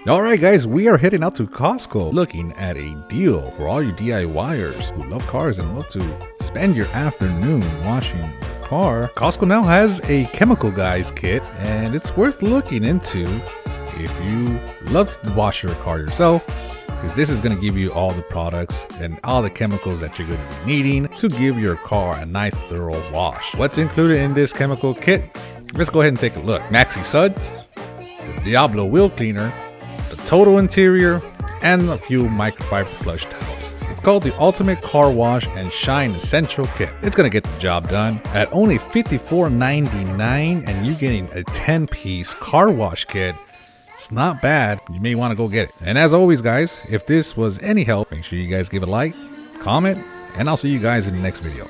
Alright guys, we are heading out to Costco looking at a deal for all you DIYers who love cars and love to spend your afternoon washing your car. Costco now has a Chemical Guys kit and it's worth looking into if you love to wash your car yourself, because this is going to give you all the products and all the chemicals that you're going to be needing to give your car a nice thorough wash. What's included in this chemical kit? Let's go ahead and take a look. Maxi Suds, the Diablo wheel cleaner, the Total Interior, and a few microfiber flush towels. It's called the Ultimate Car Wash and Shine Essential Kit. It's gonna get the job done at only $54.99, and you're getting a 10-piece car wash kit. It's not bad. You may want to go get it. And as always guys, if this was any help, make sure you guys give it a like, comment, and I'll see you guys in the next video.